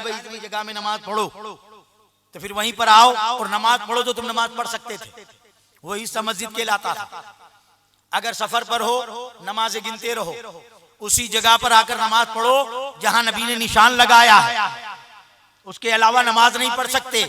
भाई इतनी जगह में नमाज पढ़ो, तो फिर वहीं पर आओ और नमाज पढ़ो, तो तुम नमाज पढ़ सकते थे। वो हिस्सा मस्जिद के लाता था। अगर सफर पर हो नमाजें गिनते रहो, उसी जगह पर आकर नमाज पढ़ो जहां नबी ने निशान लगाया है, उसके अलावा नमाज नहीं पढ़ सकते,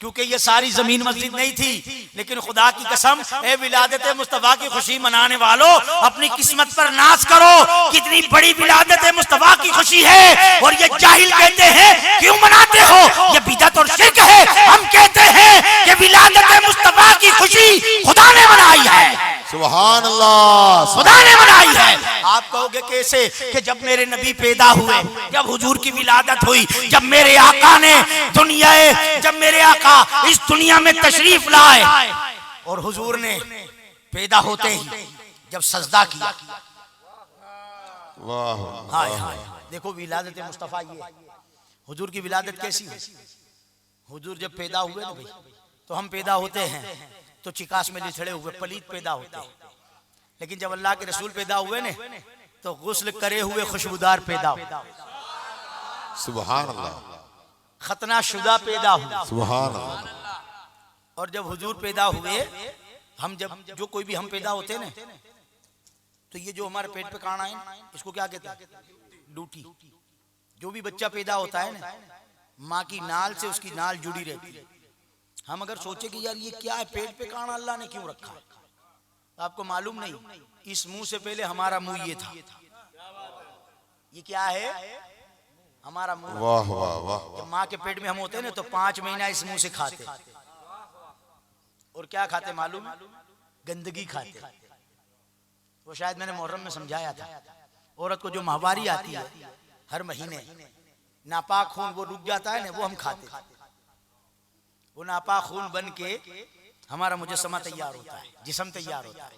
क्योंकि ये सारी जमीन मस्जिद नहीं थी। लेकिन खुदा की कसम, ए विलादत मुस्तफा की खुशी मनाने वालों, अपनी किस्मत पर नाज करो, कितनी बड़ी विलादत मुस्तफा की खुशी है। और ये जाहिल कहते हैं क्यों मनाते हो, ये बिदअत और शिर्क है। हम कहते हैं कि विलादत मुस्तफा की खुशी खुदा ने मनाई है, सुभान अल्लाह, खुदा ने बनाई है। आप कहोगे कैसे, कि जब मेरे नबी पैदा हुए, जब हुजूर की विलादत हुई, जब मेरे आका ने जब मेरे आका इस दुनिया में तशरीफ लाए, और हुजूर ने पैदा होते ही जब सजदा किया। वाह हाय हाय, देखो विलादत मुस्तफा ये हुजूर की विलादत कैसी है। हुजूर जब पैदा हुए ना भाई, तो हम पैदा होते हैं तो चिकास में लिथड़े हुए पलीत पैदा होते हैं, लेकिन जब अल्लाह के रसूल पैदा हुए ने, तो गुस्ल करे हुए खुशबूदार पैदा हुए, सुभान अल्लाह, खतना शुदा पैदा हुए, सुभान अल्लाह। और जब हुजूर पैदा हुए, हम जब जो कोई भी हम पैदा होते ना, तो ये जो हमारे पेट पे काना है, इसको क्या कहते हैं, डूटी। जो भी बच्चा पैदा होता है ना, माँ की नाल से उसकी नाल जुड़ी रहती है। हम अगर सोचे कि यार ये क्या है, पेट पे काना अल्लाह ने क्यों रखा, तो आपको मालूम नहीं, इस मुंह से पहले हमारा मुंह ये था। ये क्या है, हमारा मुंह। वाह वाह वाह। जब माँ के पेट में हम होते हैं ना, तो 5 महीना इस मुंह से खाते, और क्या खाते मालूम, गंदगी खाते। वो शायद मैंने मुहर्रम में समझाया था, औरत को जो माहवारी आती है हर महीने, नापाक खून वो रुक जाता है ना, वो हम खाते। वो नापाक खून बन के हमारा मुजस्समा तैयार होता है, जिस्म तैयार होता है।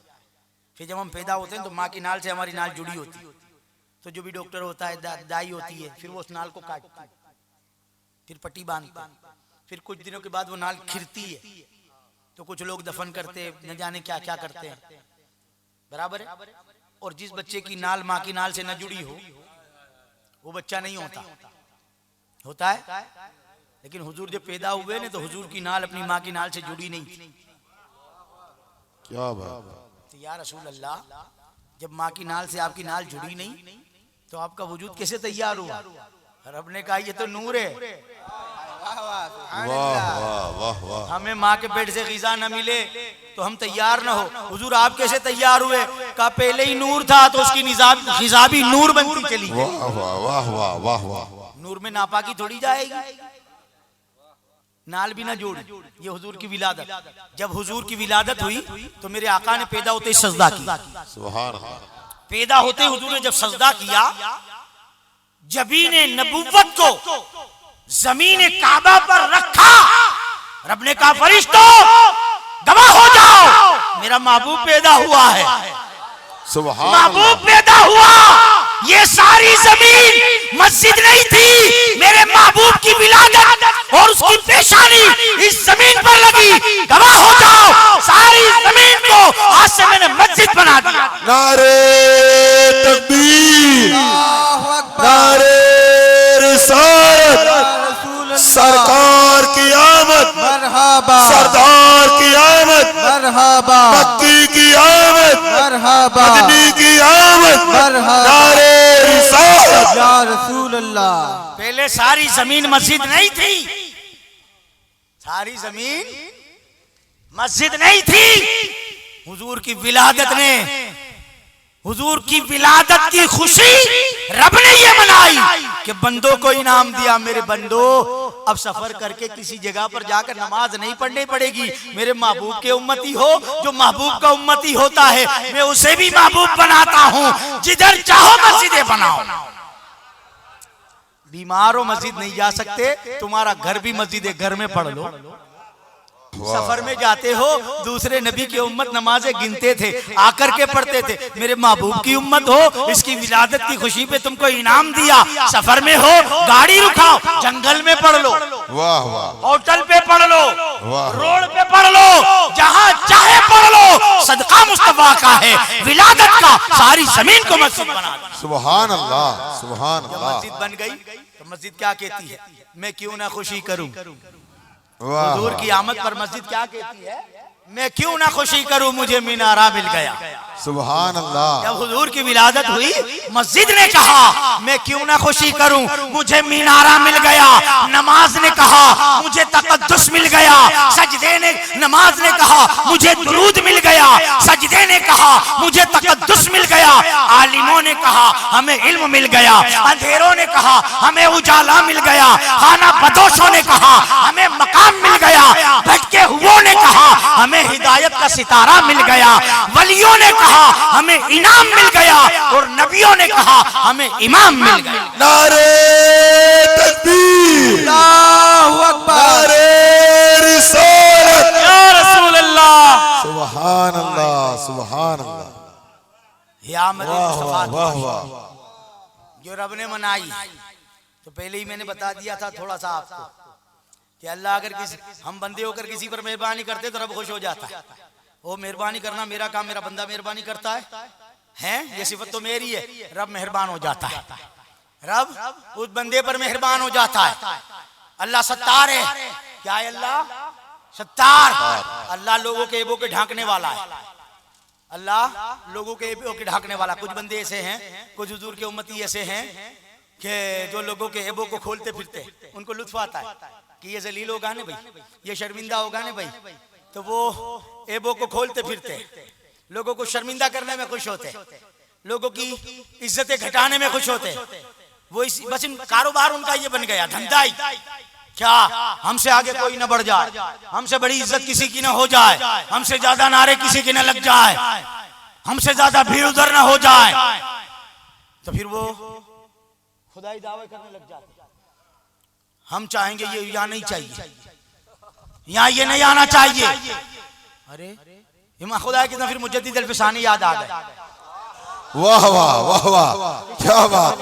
फिर जब हम पैदा होते हैं तो माँ की नाल से हमारी नाल जुड़ी होती है, तो जो भी डॉक्टर होता है, दाई होती है, फिर वो उस नाल को काटती है, फिर पट्टी बांधती है, फिर कुछ दिनों के बाद वो नाल खिरती है, तो कुछ लोग दफन करते, न जाने क्या क्या करते हैं, बराबर है। और जिस बच्चे की नाल माँ की नाल से न जुड़ी हो, वो बच्चा नहीं होता है। लेकिन हुजूर जब पैदा हुए ने, तो हुजूर की नाल अपनी माँ की नाल से जुड़ी नहीं थी। क्या बात। तो या रसूल अल्लाह, जब माँ की नाल से आपकी नाल जुड़ी नहीं, तो आपका वजूद कैसे तैयार हुआ। रब ने कहा ये तो नूर है। वाह वाह वाह वाह। हमें माँ के पेट से ग़िज़ा न मिले तो हम तैयार न हो। हुजूर आप कैसे तैयार हुए, कहा पहले ही नूर था, तो उसकी ग़िज़ा भी नूर बनती चली। वाह वाह वाह वाह वाह वाह। नूर में नापाकी थोड़ी जाएगी, नाल भी ना जोड़। ये हुजूर की विलादत। जब हुजूर की विलादत हुई, तो मेरे आका ने पैदा होते ही सजदा किया। सुभान अल्लाह। पैदा होते हुजूर ने जब सजदा किया, जबीने नबूवत को ज़मीन काबा पर रखा। रब ने कहा फरिश्तों गवाह हो जाओ, मेरा महबूब पैदा हुआ है। सुभान महबूब पैदा हुआ। ये सारी जमीन मस्जिद नहीं थी, मेरे महबूब की विलादत और उसकी पेशानी इस जमीन पर लगी। गवाह हो जाओ, सारी जमीन को आज से मैंने मस्जिद बना दिया। नारे तकबीर, नारे रिसालत, सरकार की आमद, मरहबा, सरदार की आमद, मरहबा, मक्की की आमद, मरहबा, मदनी की आमद, मरहबा, नारे रिसालत। या रसूल अल्लाह। पहले सारी जमीन मस्जिद नहीं थी, सारी जमीन मस्जिद नहीं थी। हुजूर की विलादत ने, हुजूर की विलादत की खुशी रब ने ये मनाई कि बंदों को इनाम दिया। मेरे बंदो, अब सफर करके किसी जगह पर जाकर नमाज नहीं पढ़नी पड़ेगी। मेरे महबूब के उम्मती हो, जो महबूब का उम्मती होता है, मैं उसे भी महबूब बनाता हूँ। जिधर चाहो मस्जिदें बनाओ। बीमार हो मस्जिद नहीं जा सकते, तुम्हारा घर भी मस्जिद है, घर में पढ़ लो। सफर में जाते हो, दूसरे नबी की उम्मत नमाजें गिनते थे, आकर के पढ़ते थे। मेरे महबूब की उम्मत हो, इसकी विलादत की खुशी पे तुमको इनाम दिया। सफर में हो, गाड़ी रुकाओ, जंगल में पढ़ लो, वाह वाह, होटल पे पढ़ लो, वाह, रोड पे पढ़ लो, जहाँ चाहे पढ़ लो। सदका मुस्तफा का है, विलादत का। सारी जमीन को मस्जिद बना दो। सुभान अल्लाह, सुभान जब अल्लाह। मस्जिद बन गई, तो तो मस्जिद क्या कहती है, मैं क्यों ना खुशी करूं। वाह हुजूर की आमद पर मस्जिद क्या कहती है, मैं क्यों ना खुशी करूं, मुझे मीनारा मिल गया। सुभान अल्लाह। जब हुजूर की विलादत हुई मस्जिद ने कहा मैं क्यों ना खुशी करूं, मुझे मीनारा मिल गया। नमाज ने कहा मुझे तकद्दुस मिल गया। सजदे ने नमाज ने कहा मुझे दुरूद मिल गया। सजदे ने कहा मुझे तकद्दुस मिल गया। आलिमों ने कहा हमें इल्म मिल गया। अंधेरों ने कहा हमें उजाला मिल गया। खाना बदोशों ने कहा हमें मकाम मिल गया। भटके हुओं ने कहा हमें हिदायत का सितारा मिल गया। वलियों ने कहा हमें इनाम मिल गया। और नबियों ने कहा हमें इमाम मिल गया। नारे तकबीर, अल्लाहु अकबर। नारे रिसालत, या रसूल अल्लाह। सुभान अल्लाह, सुभान अल्लाह। या आमद मुस्तफा वाह वाह। जो रब ने मनाई, तो पहले ही मैंने बता दिया था थोड़ा सा आपको कि अल्लाह अगर किसी हम बंदे होकर किसी पर मेहरबानी करते तो रब खुश हो जाता है। वो मेहरबानी करना मेरा काम, मेरा बंदा मेहरबानी करता है ये सिफत तो मेरी है। रब मेहरबान हो जाता है, रब उस बंदे पर मेहरबान हो जाता है। अल्लाह सत्तार है। क्या है अल्लाह? सत्तार। अल्लाह लोगों के ऐबों के ढांकने वाला है। अल्लाह लोगों के ऐबों के ढांकने वाला। कुछ बंदे ऐसे हैं, कुछ हुजूर के उम्मती ऐसे हैं कि जो लोगों के ऐबों को खोलते फिरते, उनको लुत्फ आता है कि ये जलील होगा ना भाई, ये शर्मिंदा होगा ना भाई, तो वो ऐबों को खोलते फिरते, लोगों को शर्मिंदा करने में खुश होते, लोगों की इज्जतें घटाने में खुश होते। वो बस इन कारोबार उनका ये बन गया, धंधा ही। क्या हमसे आगे कोई न बढ़ जाए, हमसे बड़ी इज्जत किसी की न हो जाए, हमसे ज्यादा नारे किसी की न लग जाए, हमसे ज्यादा भीड़ उधर न हो जाए, तो फिर वो खुदाई दावे करने लग जाते। हम चाहेंगे ये यहाँ नहीं चाहिए, यहाँ ये नहीं आना चाहिए। अरे इमाम खुदा की फिर मुजद्दिद अल-फिसानी याद आ गए। वाह वाह वाह वाह, क्या बात,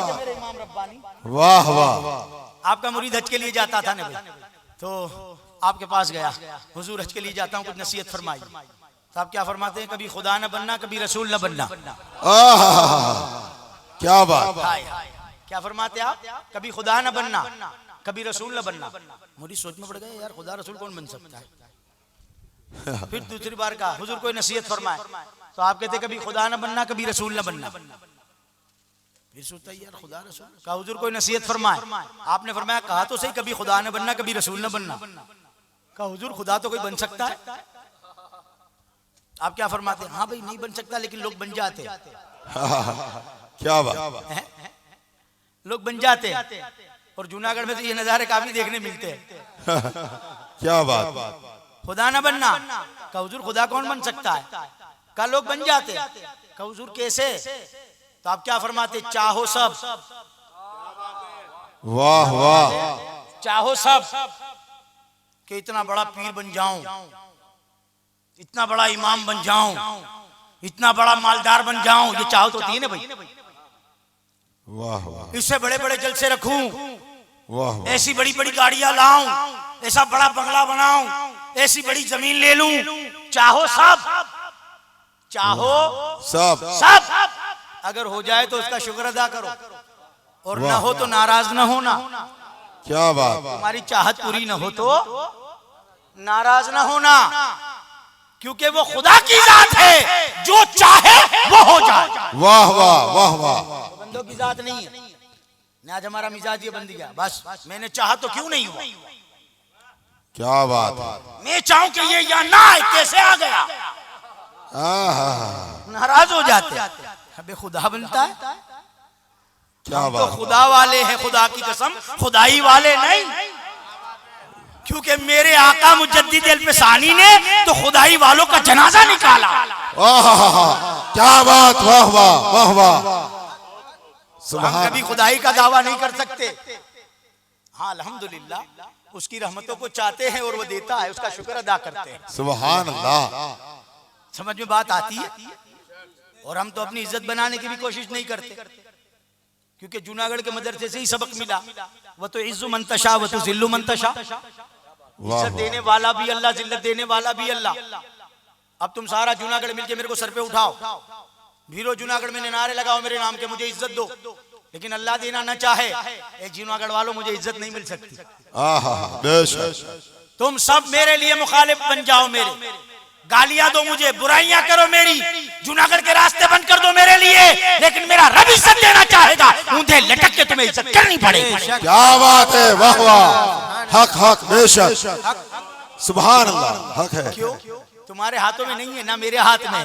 वाह वाह। आपका मुरीद हज के लिए जाता था ना भाई, तो आपके पास गया, हुजूर हज के लिए जाता हूँ, कुछ नसीहत फरमाई। तो आप क्या फरमाते हैं? कभी खुदा न बनना, कभी रसूल न बनना। क्या बात। क्या फरमाते आप? कभी खुदा न बनना, कभी रसूल न बनना। मुझे सोच में पड़ गया यार, खुदा रसूल कौन बन सकता है। फिर दूसरी बार कहा हुजूर कोई नसीहत फरमाए, तो आप कहते कभी खुदा न बनना, कभी रसूल न बनना। फिर सोचता यार खुदा रसूल, कहा हुजूर कोई नसीहत फरमाए। आपने फरमाया कहा तो सही, कभी खुदा न बनना, कभी रसूल न बनना। कहा हुजूर खुदा तो कोई बन सकता है। आप क्या फरमाते? हाँ भाई नहीं बन सकता, लेकिन लोग बन जाते। क्या बात, लोग बन जाते। और जूनागढ़ में तो ये नजारे काफी देखने मिलते हैं। क्या बात। खुदा न बनना, कहा हुजूर खुदा कौन बन सकता है। कहा लोग बन जाते। कहा हुजूर कैसे? तो आप क्या फरमाते? चाहो सब। वाह वाह। चाहो सब कि इतना बड़ा पीर बन जाऊं, इतना बड़ा इमाम बन जाऊं, इतना बड़ा मालदार बन जाऊं, ये चाहो तो थी ना भाई। वाह वाह। इससे बड़े बड़े जलसे रखूं, वाह, ऐसी बड़ी बड़ी गाड़ियां लाऊं, ऐसा बड़ा बंगला बनाऊं, ऐसी बड़ी जमीन ले लूं। चाहो सब, चाहो सब सब। अगर हो जाए तो उसका शुक्र अदा करो, और ना हो तो नाराज ना होना। क्या बात। तुम्हारी चाहत पूरी ना हो तो नाराज ना होना, क्योंकि वो खुदा की जात है, जो चाहे वो हो जाए। वाह वाह वाह वाह। बंदों की जात नहीं है। आज हमारा मिजाज ये बन गया, बस मैंने चाहा तो क्यों नहीं हुआ। क्या बात। मैं चाहूं कि ये या ना आए, कैसे आ गया, नाराज हो जाते। अबे खुदा बनता है। क्या तो बात। खुदा वाले हैं, खुदा की कसम, खुदाई वाले नहीं। क्योंकि मेरे आका मुजद्दिद अल-फिसानी ने तो खुदाई वालों का जनाजा निकाला। क्या बात, वाह वाह वाह वाह। हम कभी खुदाई का दावा नहीं कर सकते। हाँ अल्हम्दुलिल्लाह उसकी रहमतों को चाहते हैं और वो देता है, उसका शुक्र अदा करते हैं। सुभान अल्लाह। समझ में बात आती है। और हम तो अपनी इज्जत बनाने की भी कोशिश नहीं करते, क्योंकि जूनागढ़ के मदरसे से ही सबक मिला, वह तो इज्जु मंतशा व तो जिल्लु मंतशा। इज्जत देने वाला भी अल्लाह, जिल्लत देने वाला भी अल्लाह। अब तुम सारा जूनागढ़ मिलके मेरे को सर पे उठाओ, भीरो जूनागढ़ में नारे लगाओ मेरे नाम के, मुझे इज्जत दो, लेकिन अल्लाह देना न चाहे, ए जूनागढ़ वालों मुझे इज्जत नहीं मिल सकती। आहा बेशक। तुम सब मेरे लिए मुखालिफ बन जाओ, मेरे गालियां दो मुझे, बुराइयां करो मेरी, जूनागढ़ के रास्ते बंद कर दो मेरे लिए, लेकिन मेरा रब इज्जत देना चाहेगा, ऊंधे लटक के तुम्हें इज्जत करनी पड़ेगी। क्या बात है, वाह वाह, हक हक बेशक, सुभान अल्लाह, हक है। क्यों? तुम्हारे हाथों में नहीं है ना मेरे हाथ में,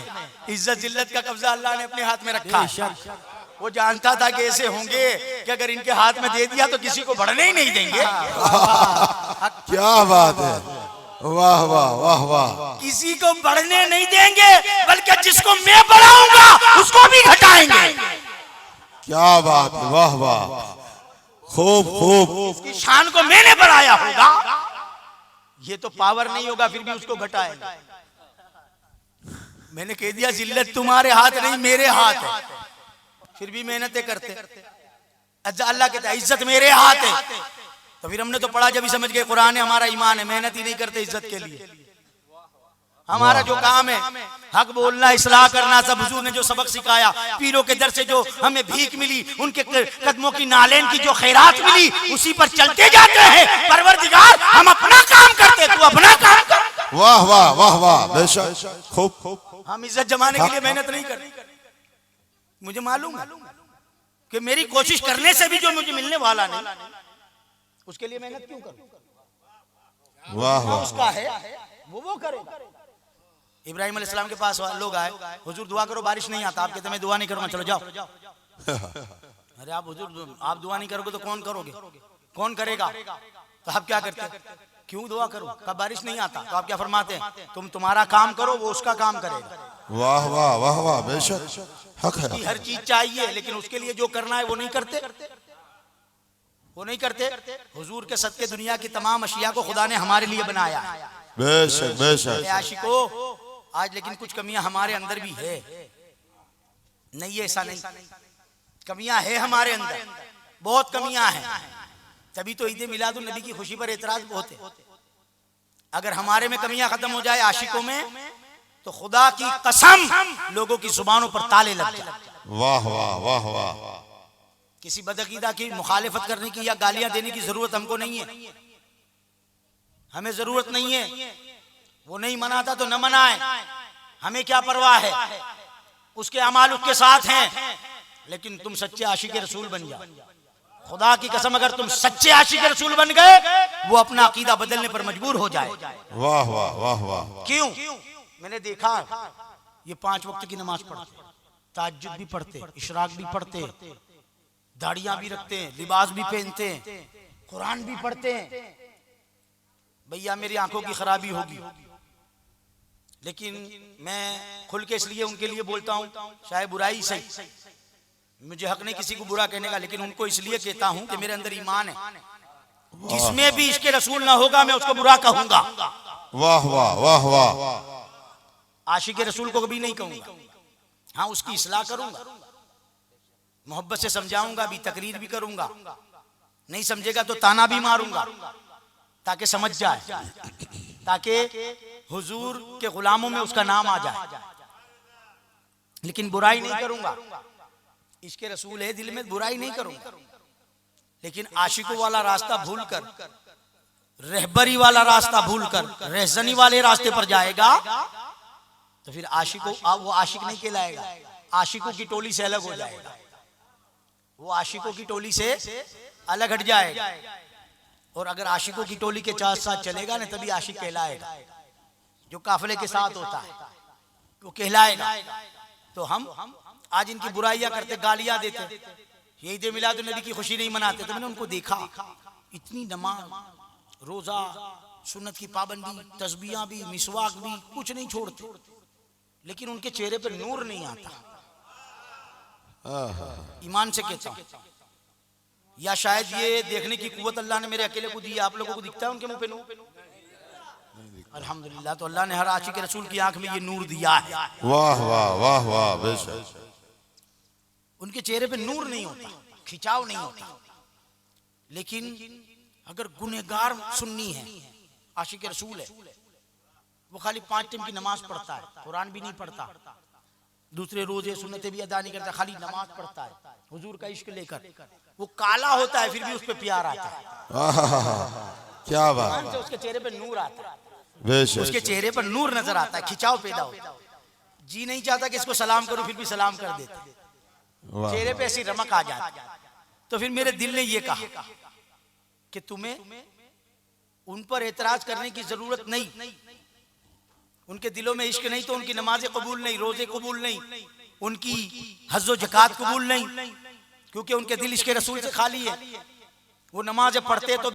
इज्जत जिल्लत का कब्जा अल्लाह ने अपने हाथ में रखा है। वो जानता था कि ऐसे होंगे कि अगर इनके हाथ में दे दिया तो किसी को बढ़ने ही नहीं देंगे। क्या बात है, वाह वाह वाह वाह, किसी को बढ़ने नहीं देंगे, बल्कि जिसको मैं बढ़ाऊंगा उसको भी घटाएंगे। क्या बात है, वाह वाह, खूब खूब, उसकी शान को मैंने बढ़ाया होगा, ये तो पावर नहीं होगा फिर भी उसको घटाएगा। मैंने कह दिया जिल्लत तुम्हारे हाथ नहीं मेरे हाथ है, फिर भी मेहनतें करते। अल्लाह कहता है इज्जत मेरे हाथ है, तो फिर हमने तो पढ़ा जब ही समझ गए कुरान है हमारा ईमान है, मेहनत ही नहीं करते इज्जत के लिए। हमारा जो काम है हक बोलना, इस्लाह करना, सब हुजूर ने जो सबक सिखाया, पीरों के दर से जो हमें भीख मिली, उनके कदमों की नालेन की जो खैरात मिली, उसी पर चलते जाते हैं। परवरदिगार हम अपना काम करते, तू अपना काम कर। वाह वाह वाह वाह, बेशक, खूब खूब। हम इज्जत जमाने के लिए मेहनत नहीं करते। मुझे मालूम है कि मेरी कोशिश करने से भी जो मुझे मिलने वाला नहीं, उसके लिए मेहनत क्यों करूं? वाह वाह, उसका है वो करेगा। इब्राहिम अलैहिस्सलाम के पास लोग आए, हुजूर दुआ करो बारिश नहीं आता। आप कहते मैं दुआ नहीं करूंगा, चलो जाओ। अरे आप हुजूर आप दुआ नहीं करोगे तो कौन करोगे, कौन करेगा? तो आप क्या करते? क्यों दुआ करो, कब बारिश नहीं आता? तो आप क्या फरमाते हैं? तुम तुम्हारा काम करो, वो उसका काम करेगा। वाह वाह वाह वाह, बेशक, हक है। हर चीज चाहिए, लेकिन उसके लिए जो करना है वो नहीं करते, वो नहीं करते। हुजूर के सदके दुनिया की तमाम अशिया को खुदा ने हमारे लिए बनाया। बेशक बेशक। आशिको आज लेकिन कुछ कमियां हमारे अंदर भी है, नहीं है ऐसा नहीं, कमियां है हमारे अंदर, बहुत कमियां हैं। तभी तो ईद मिलादुन नबी की खुशी पर एतराज बहुत है। अगर हमारे में कमियां खत्म हो जाए आशिकों में, तो खुदा की कसम लोगों की जुबानों पर ताले लग जाए। वाह वाह वाह वाह, किसी बदअकीदा की मुखालिफत करने की या गालियां देने की जरूरत हमको नहीं है, हमें जरूरत नहीं है। वो नहीं मनाता तो न मनाए, हमें क्या परवाह है, उसके अमाल उसके साथ हैं। लेकिन तुम सच्चे आशिक रसूल बन जाओ। खुदा की कसम अगर तुम सच्चे आशिक रसूल बन गए, वो अपना अकीदा बदलने पर मजबूर हो जाए। वाह वाह वाह वाह। क्यों? मैंने देखा ये 5 वक्त की नमाज पढ़ते, ताज्जुद भी पढ़ते, इशराक भी पढ़ते, दाढ़ियां भी रखते हैं, लिबास भी पहनते हैं, कुरान भी पढ़ते हैं। भैया मेरी आंखों की खराबी होगी, लेकिन मैं खुल के इसलिए उनके लिए बोलता हूँ, चाहे बुराई सही, मुझे हक नहीं किसी को बुरा कहने का, लेकिन उनको इसलिए कहता हूँ कि मेरे अंदर ईमान है। जिसमें भी इसके रसूल ना होगा मैं उसको बुरा कहूंगा। वाह वाह वाह वाह। आशिक रसूल को कभी नहीं कहूंगा, हाँ उसकी इस्लाह करूंगा, मोहब्बत से समझाऊंगा भी, तकरीर भी करूंगा, नहीं समझेगा तो ताना भी मारूंगा ताकि समझ जाए, ताकि हुजूर के गुलामों में उसका नाम आ जाए। लेकिन बुराई नहीं करूंगा, इसके रसूल है दिल में, बुराई नहीं करूंगा। लेकिन आशिकों वाला रास्ता भूलकर, रहबरी वाला रास्ता भूलकर रहजनी वाले रास्ते पर जाएगा तो फिर आशिकों वो आशिक नहीं कहलाएगा, आशिकों की टोली से अलग हो जाएगा, वो आशिकों की टोली से अलग हट जाएगा। और अगर आशिकों की टोली के साथ चलेगा ना तभी आशिक कहलाएगा। जो काफिले के साथ होता है वो कहलाएगा। तो हम आज इनकी बुराइयां करते, गालियां देते, ये ईद मिलादुन नबी की खुशी नहीं मनाते। तो मैंने उनको देखा, इतनी नमाज, रोजा, सुन्नत की पाबंदी, तस्बीहां भी, मिसवाक भी, कुछ नहीं छोड़ते, लेकिन उनके चेहरे पर नूर नहीं आता। ईमान से कहता हूं, या शायद ये देखने की कुव्वत अल्लाह ने मेरे अकेले को दी है। आप लोगों को दिखता है उनके मुंह पे नूर? अल्हम्दुलिल्लाह, तो अल्लाह ने हर आशिक रसूल की आंख में ये नूर दिया है। वाह वाह वाह वाह, बेशक। उनके चेहरे पे नूर नहीं होता, खिंचाव नहीं होता। लेकिन अगर गुनहगार सुन्नी है, आशिक रसूल है, वो खाली 5 टाइम की नमाज पढ़ता है, कुरान भी नहीं पढ़ता, दूसरे रोजे सुन्नतें भी अदा नहीं करता, खाली नमाज पढ़ता है हुजूर का इश्क लेकर। वो काला होता है फिर भी उस पर प्यार आता है, क्या बात, से उसके चेहरे पर नूर आता है, बेशक उसके चेहरे पर नूर नजर आता है, खिंचाव पैदा होता है। जी नहीं चाहता कि इसको सलाम करूं फिर भी सलाम कर देते, वाह चेहरे पे ऐसी रमक आ जाती। तो फिर मेरे दिल ने ये कहा कि तुम्हें उन पर एतराज करने की जरूरत नहीं, उनके दिलों में इश्क नहीं तो उनकी नमाजें कबूल नहीं, रोजे कबूल नहीं, उनकी हज जकात कबूल नहीं, क्योंकि उनके दिल इश्क रसूल से खाली है। वो नमाज पढ़ते तो